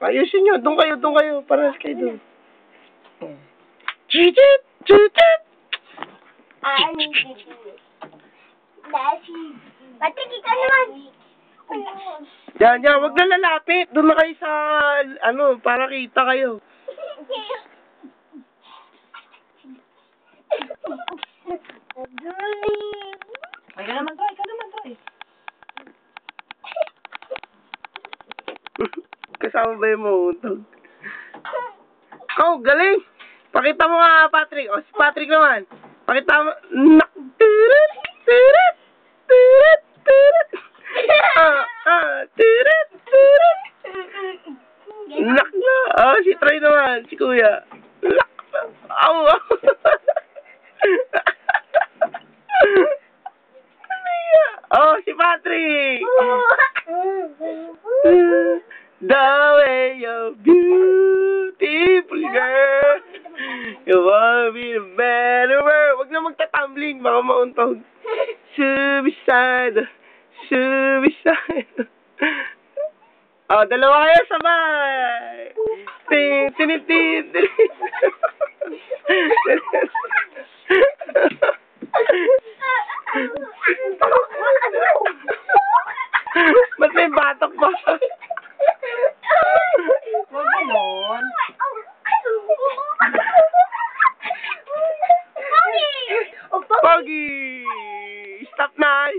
Ayusin nyo. Doon kayo. Parehas kayo doon. Chichit! Chichit! Patingin ka naman. Yan. Wag na lalapit. Doon na kayo sa, para kita kayo. Ay, ka naman try. Kasama ba yung mautog? Galing! Pakita mo nga, Patrick. O, si Patrick naman. Pakita mo. Nak! Tirit! Tirit! Tirit! Tirit! Tirit! Tirit! Nak na! Si Troy naman. Si Kuya. Nak na! Si Patrick! The way you're beautiful, girl. You wanna be the better world. Wag na magtatumbling, baka mauntog. Subisado. Dalawa kayo sabay. Tinitin. Ba't may batok pa? Huwag ganon. Pogi! Stop na!